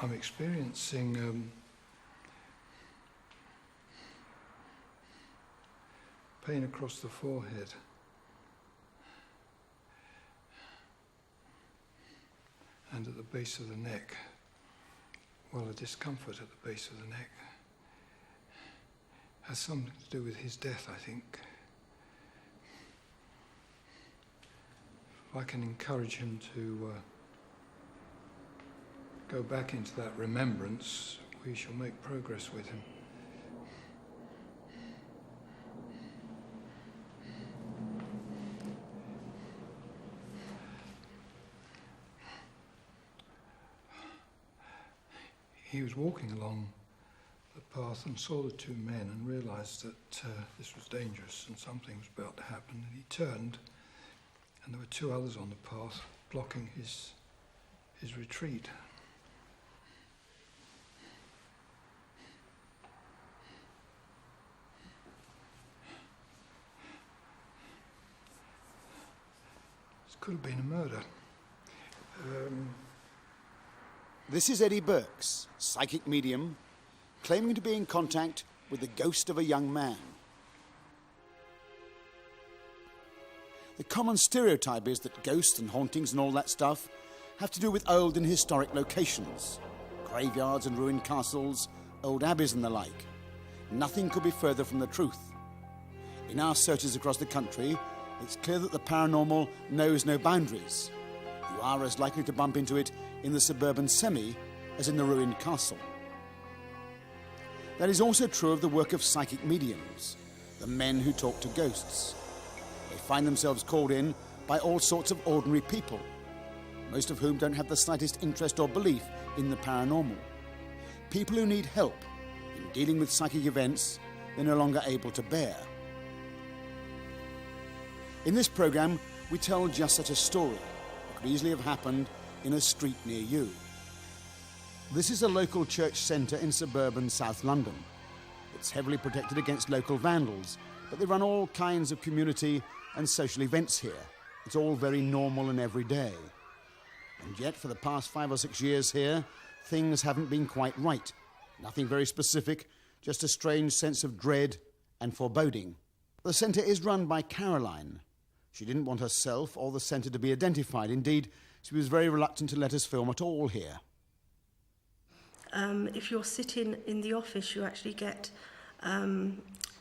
I'm experiencing pain across the forehead. And at the base of the neck. Well, a discomfort at the base of the neck. Has something to do with his death, I think. If I can encourage him to go back into that remembrance, we shall make progress with him. He was walking along the path and saw the two men and realised that this was dangerous and something was about to happen. And he turned, and there were two others on the path blocking his retreat. This could have been a murder. This is Eddie Burks, psychic medium, claiming to be in contact with the ghost of a young man. The common stereotype is that ghosts and hauntings and all that stuff have to do with old and historic locations, graveyards and ruined castles, old abbeys and the like. Nothing could be further from the truth. In our searches across the country, it's clear that the paranormal knows no boundaries. You are as likely to bump into it in the suburban semi as in the ruined castle. That is also true of the work of psychic mediums, the men who talk to ghosts. They find themselves called in by all sorts of ordinary people, most of whom don't have the slightest interest or belief in the paranormal. People who need help in dealing with psychic events they're no longer able to bear. In this programme, we tell just such a story that could easily have happened in a street near you. This is a local church centre in suburban South London. It's heavily protected against local vandals, but they run all kinds of community and social events here. It's all very normal and everyday. And yet, for the past 5 or 6 years here, things haven't been quite right. Nothing very specific, just a strange sense of dread and foreboding. The centre is run by Caroline. She didn't want herself or the centre to be identified. Indeed, she was very reluctant to let us film at all here. If you're sitting in the office, you actually get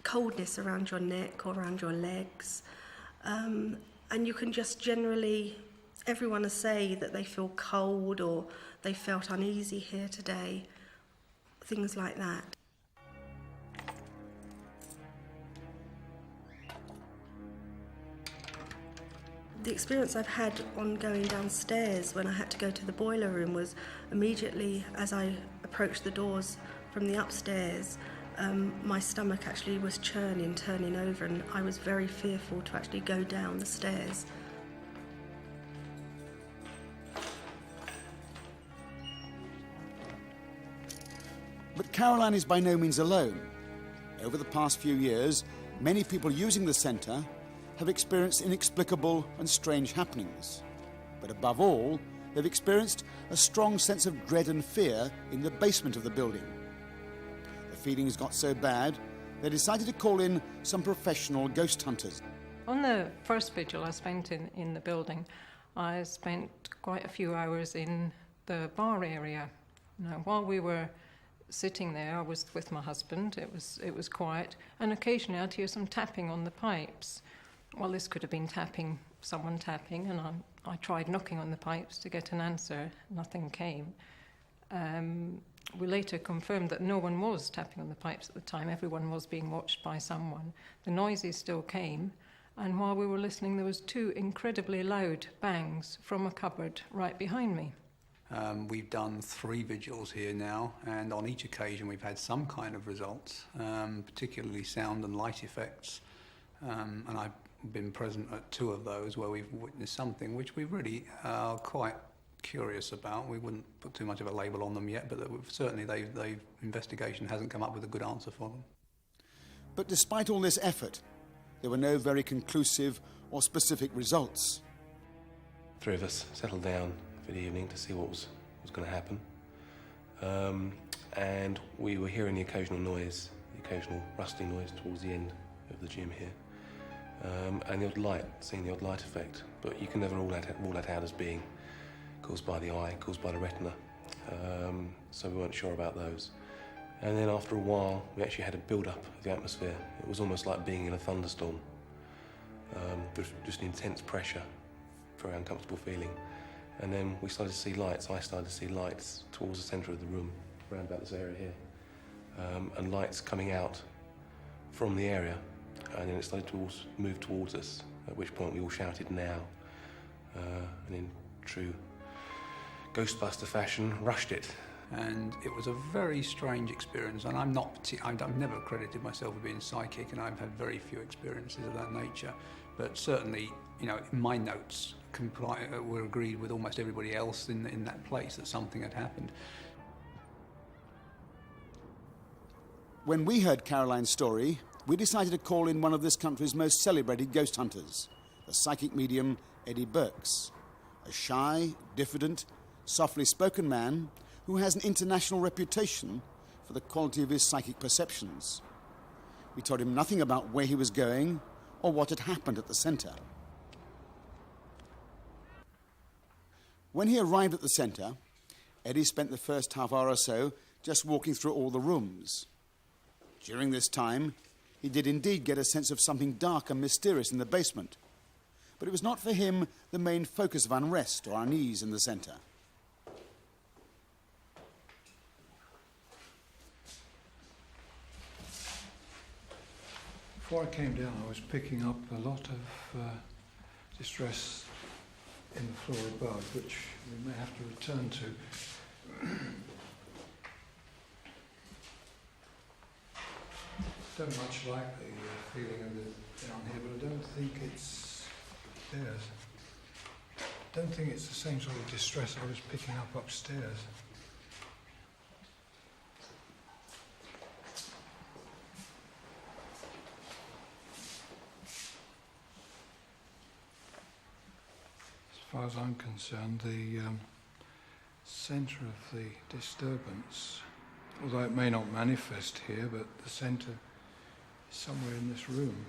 coldness around your neck or around your legs. And you can just generally, everyone will say that they feel cold or they felt uneasy here today, things like that. The experience I've had on going downstairs when I had to go to the boiler room was immediately as I approached the doors from the upstairs, my stomach actually was turning over, and I was very fearful to actually go down the stairs. But Caroline is by no means alone. Over the past few years, many people using the centre have experienced inexplicable and strange happenings. But above all, they've experienced a strong sense of dread and fear in the basement of the building. The feelings got so bad, they decided to call in some professional ghost hunters. On the first vigil I spent in the building, I spent quite a few hours in the bar area. Now, while we were sitting there, I was with my husband, it was quiet, and occasionally I'd hear some tapping on the pipes. Well, this could have been someone tapping, and I tried knocking on the pipes to get an answer. Nothing came. We later confirmed that no one was tapping on the pipes at the time. Everyone was being watched by someone. The noises still came, and while we were listening, there was 2 incredibly loud bangs from a cupboard right behind me. We've done 3 vigils here now, and on each occasion we've had some kind of results, particularly sound and light effects. And I've been present at 2 of those where we've witnessed something which we really are quite curious about. We wouldn't put too much of a label on them yet, but certainly investigation hasn't come up with a good answer for them. But despite all this effort, there were no very conclusive or specific results. 3 of us settled down for the evening to see what was going to happen. And we were hearing the occasional noise, the occasional rustling noise towards the end of the gym here. And the odd light, seeing the odd light effect, but you can never rule that out as being caused by the eye, caused by the retina. So we weren't sure about those. And then after a while, we actually had a build-up of the atmosphere. It was almost like being in a thunderstorm. Just intense pressure, very uncomfortable feeling. And then we started to see lights. I started to see lights towards the centre of the room, around about this area here, and lights coming out from the area. And then it started to move towards us, at which point we all shouted, "Now!" And in true Ghostbuster fashion, rushed it. And it was a very strange experience, and I've never credited myself with being psychic, and I've had very few experiences of that nature. But certainly, you know, my notes were agreed with almost everybody else in that place that something had happened. When we heard Caroline's story, we decided to call in one of this country's most celebrated ghost hunters, the psychic medium Eddie Burks, a shy, diffident, softly spoken man who has an international reputation for the quality of his psychic perceptions. We told him nothing about where he was going or what had happened at the centre. When he arrived at the centre, Eddie spent the first half hour or so just walking through all the rooms. During this time, he did indeed get a sense of something dark and mysterious in the basement, but it was not for him the main focus of unrest or unease in the centre. Before I came down, I was picking up a lot of distress in the floor above, which we may have to return to. Don't much like the feeling of it down here, but I don't think it's theirs. I don't think it's the same sort of distress I was picking up upstairs. As far as I'm concerned, the centre of the disturbance, although it may not manifest here, but the centre is somewhere in this room.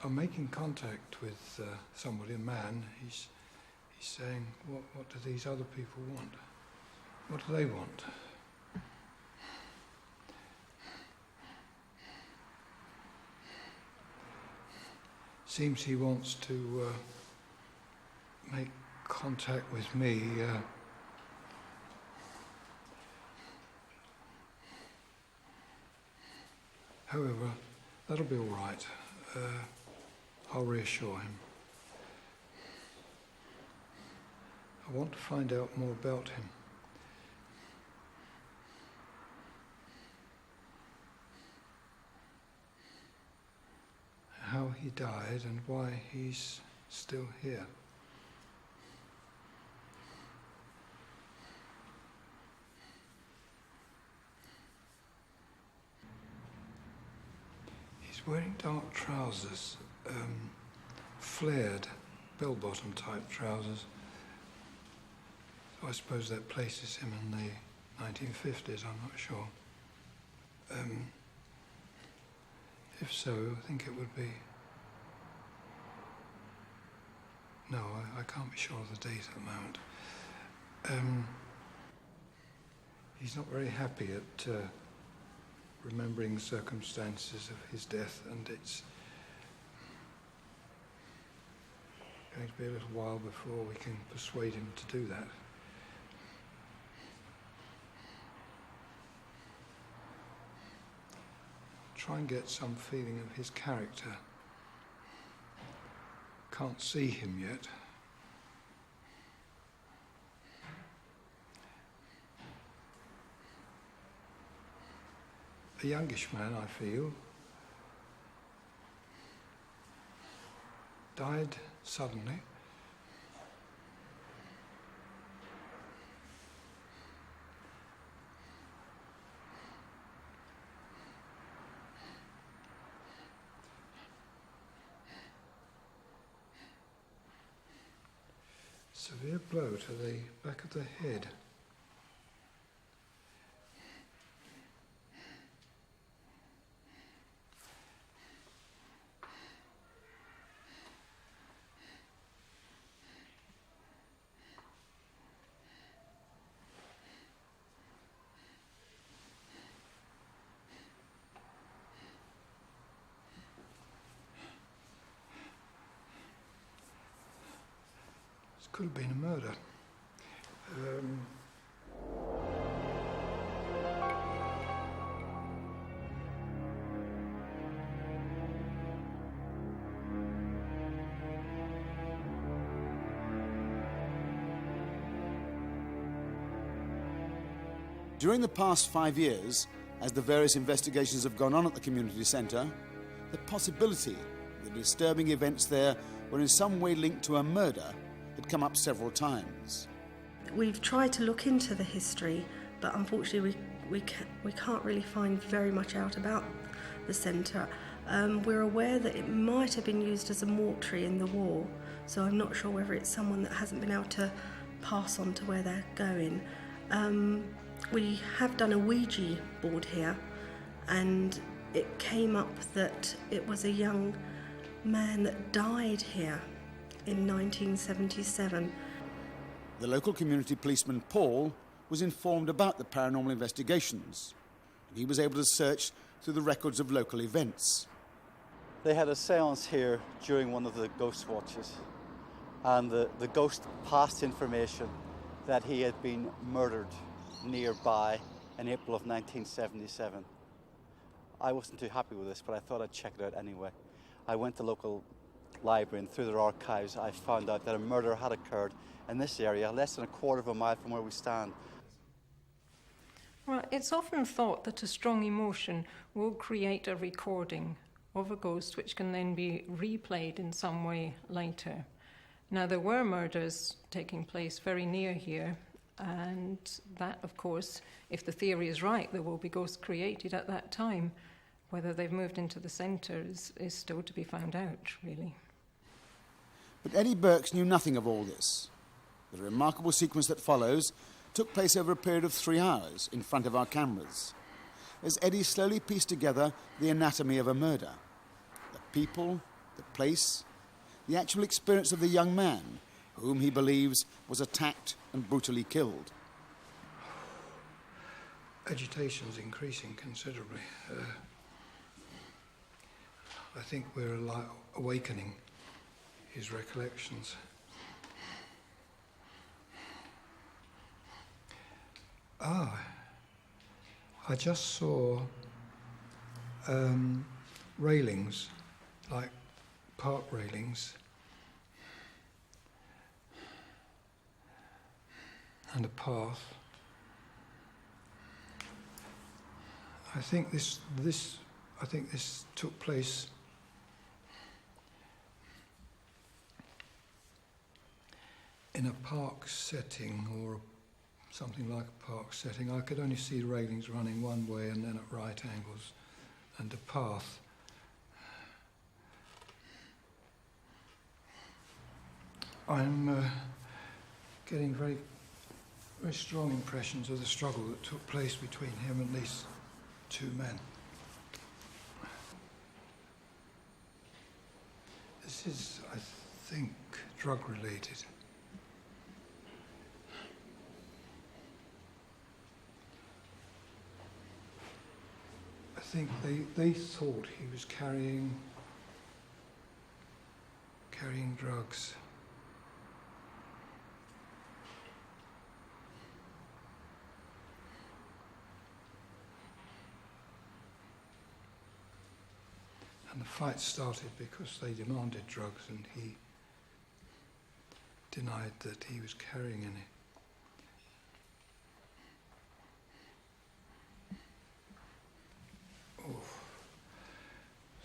I'm making contact with somebody, a man. He's saying, what do these other people want? What do they want? Seems he wants to make contact with me. However, that'll be all right. I'll reassure him. I want to find out more about him. How he died and why he's still here. He's wearing dark trousers, flared, bell-bottom type trousers. So I suppose that places him in the 1950s, I'm not sure. If so, I think it would be... No, I can't be sure of the date at the moment. He's not very happy at remembering the circumstances of his death, and it's going to be a little while before we can persuade him to do that. Try and get some feeling of his character. Can't see him yet. A youngish man, I feel. Died suddenly. Severe blow to the back of the head. Could have been a murder. During the past 5 years, as the various investigations have gone on at the community centre, the possibility that disturbing events there were in some way linked to a murder had come up several times. We've tried to look into the history, but unfortunately we can't really find very much out about the centre. We're aware that it might have been used as a mortuary in the war, so I'm not sure whether it's someone that hasn't been able to pass on to where they're going. We have done a Ouija board here, and it came up that it was a young man that died here in 1977. The local community policeman, Paul, was informed about the paranormal investigations, and he was able to search through the records of local events. They had a séance here during one of the ghost watches, and the ghost passed information that he had been murdered nearby in April of 1977. I wasn't too happy with this, but I thought I'd check it out anyway. I went to the local library, and through their archives I found out that a murder had occurred in this area, less than a quarter of a mile from where we stand. Well, it's often thought that a strong emotion will create a recording of a ghost which can then be replayed in some way later. Now, there were murders taking place very near here, and that, of course, if the theory is right, there will be ghosts created at that time. Whether they've moved into the centre is still to be found out, really. But Eddie Burks knew nothing of all this. The remarkable sequence that follows took place over a period of 3 hours in front of our cameras, as Eddie slowly pieced together the anatomy of a murder. The people, the place, the actual experience of the young man, whom he believes was attacked and brutally killed. Agitation's increasing considerably. I think we're awakening his recollections. I just saw railings, like park railings, and a path. I think this took place in a park setting, or something like a park setting. I could only see railings running one way and then at right angles, and a path. I'm getting very, very strong impressions of the struggle that took place between him and these 2 men. This is, I think, drug-related. I think they thought he was carrying drugs. And the fight started because they demanded drugs, and he denied that he was carrying any. Oh,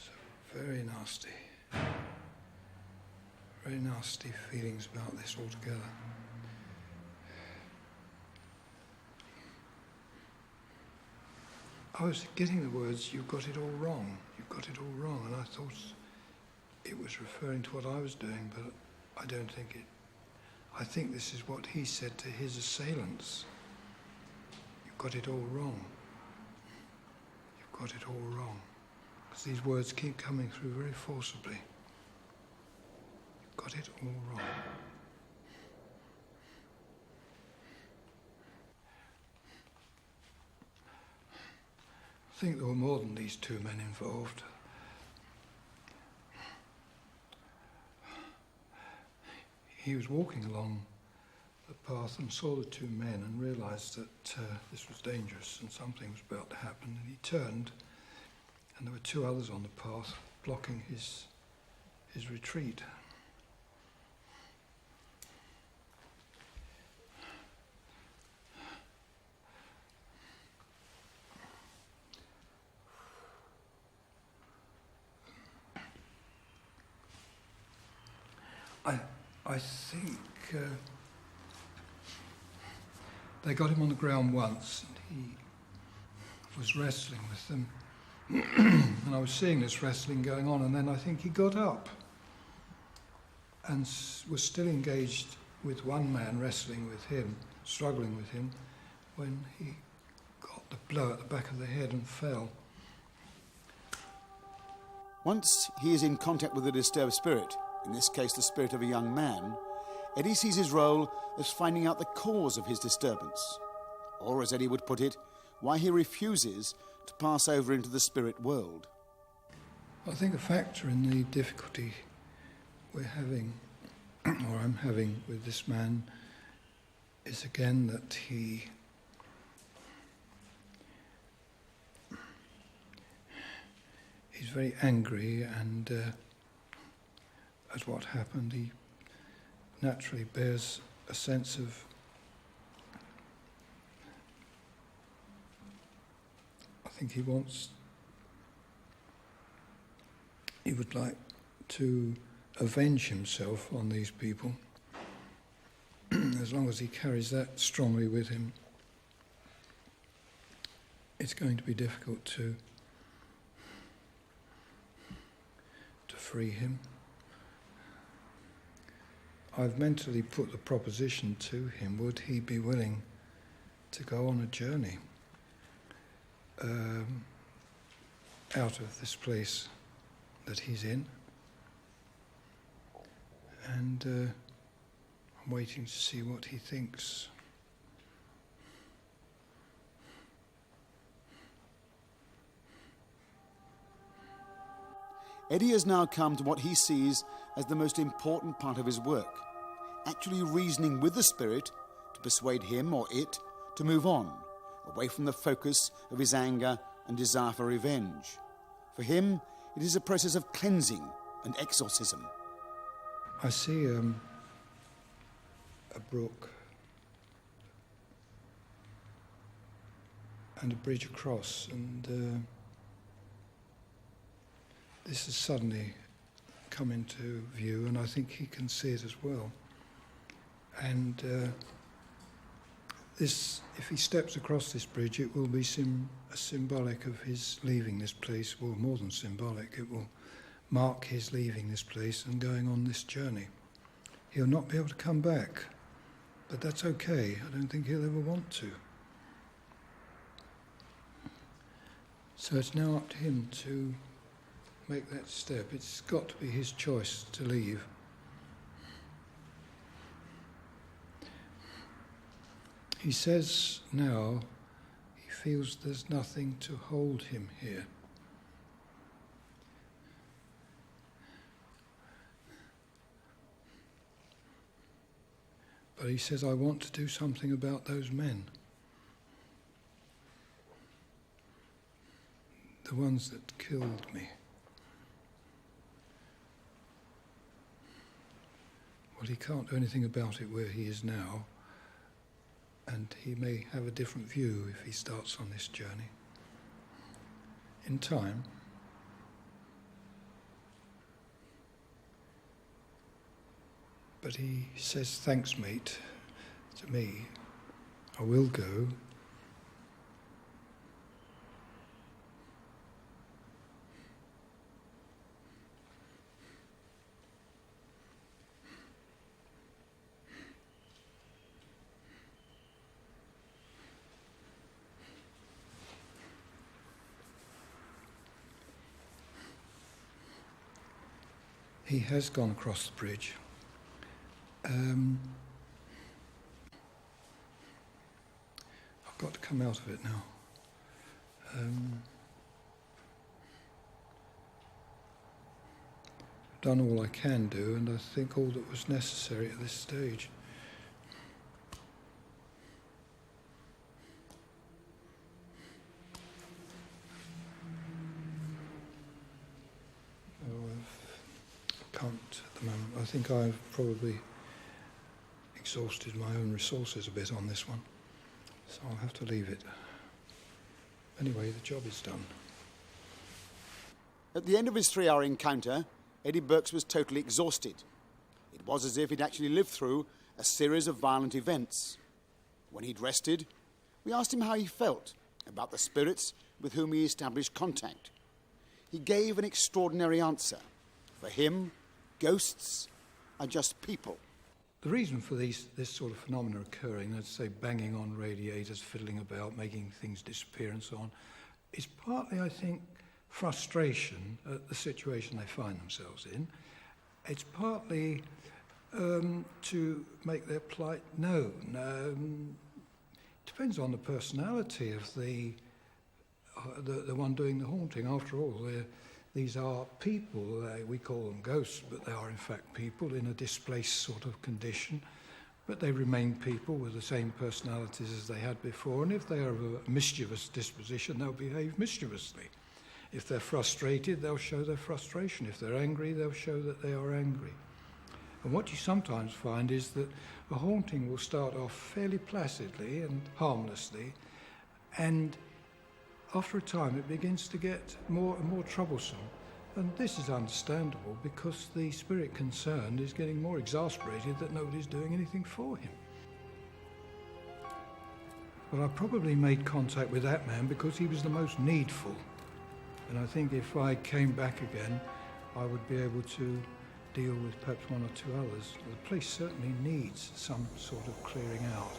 so very nasty. Very nasty feelings about this altogether. I was getting the words, "You've got it all wrong, you've got it all wrong," and I thought it was referring to what I was doing, but I don't think it. I think this is what he said to his assailants. You've got it all wrong. You've got it all wrong. Because these words keep coming through very forcibly. You've got it all wrong. I think there were more than these two men involved. He was walking along the path and saw the two men and realised that this was dangerous and something was about to happen. And he turned, and there were two others on the path blocking his retreat. I think they got him on the ground once, and he was wrestling with them. And I was seeing this wrestling going on, and then I think he got up and was still engaged with one man wrestling with him, struggling with him, when he got the blow at the back of the head and fell. Once he is in contact with a disturbed spirit, in this case the spirit of a young man, Eddie sees his role as finding out the cause of his disturbance, or as Eddie would put it, why he refuses to pass over into the spirit world. I think a factor in the difficulty we're having, or I'm having with this man, is again that he's very angry and at what happened. He naturally bears a sense of I think he would like to avenge himself on these people. As long as he carries that strongly with him, it's going to be difficult to free him. I've mentally put the proposition to him, would he be willing to go on a journey out of this place that he's in? And I'm waiting to see what he thinks. Eddie has now come to what he sees as the most important part of his work, actually reasoning with the spirit to persuade him or it to move on, away from the focus of his anger and desire for revenge. For him, it is a process of cleansing and exorcism. I see a brook and a bridge across, and this has suddenly come into view, and I think he can see it as well. And this, if he steps across this bridge, it will be symbolic of his leaving this place. Well, more than symbolic, it will mark his leaving this place and going on this journey. He'll not be able to come back, but that's okay. I don't think he'll ever want to. So it's now up to him to make that step. It's got to be his choice to leave. He says now he feels there's nothing to hold him here. But he says, I want to do something about those men. The ones that killed me. Well, he can't do anything about it where he is now, and he may have a different view if he starts on this journey. In time, but he says, thanks, mate, to me. I will go. He has gone across the bridge. I've got to come out of it now. I've done all I can do, and I think all that was necessary at this stage. I can't at the moment. I think I've probably exhausted my own resources a bit on this one, so I'll have to leave it. Anyway, the job is done. At the end of his 3-hour encounter, Eddie Burks was totally exhausted. It was as if he'd actually lived through a series of violent events. When he'd rested, we asked him how he felt about the spirits with whom he established contact. He gave an extraordinary answer. For him, ghosts are just people. The reason for this sort of phenomena occurring, let's say banging on radiators, fiddling about, making things disappear and so on, is partly, I think, frustration at the situation they find themselves in. It's partly to make their plight known. Depends on the personality of the one doing the haunting. After all, these are people. We call them ghosts, but they are in fact people in a displaced sort of condition. But they remain people with the same personalities as they had before. And if they are of a mischievous disposition, they'll behave mischievously. If they're frustrated, they'll show their frustration. If they're angry, they'll show that they are angry. And what you sometimes find is that a haunting will start off fairly placidly and harmlessly, and after a time it begins to get more and more troublesome. And this is understandable because the spirit concerned is getting more exasperated that nobody's doing anything for him. Well, I probably made contact with that man because he was the most needful. And I think if I came back again, I would be able to deal with perhaps one or two others. The place certainly needs some sort of clearing out.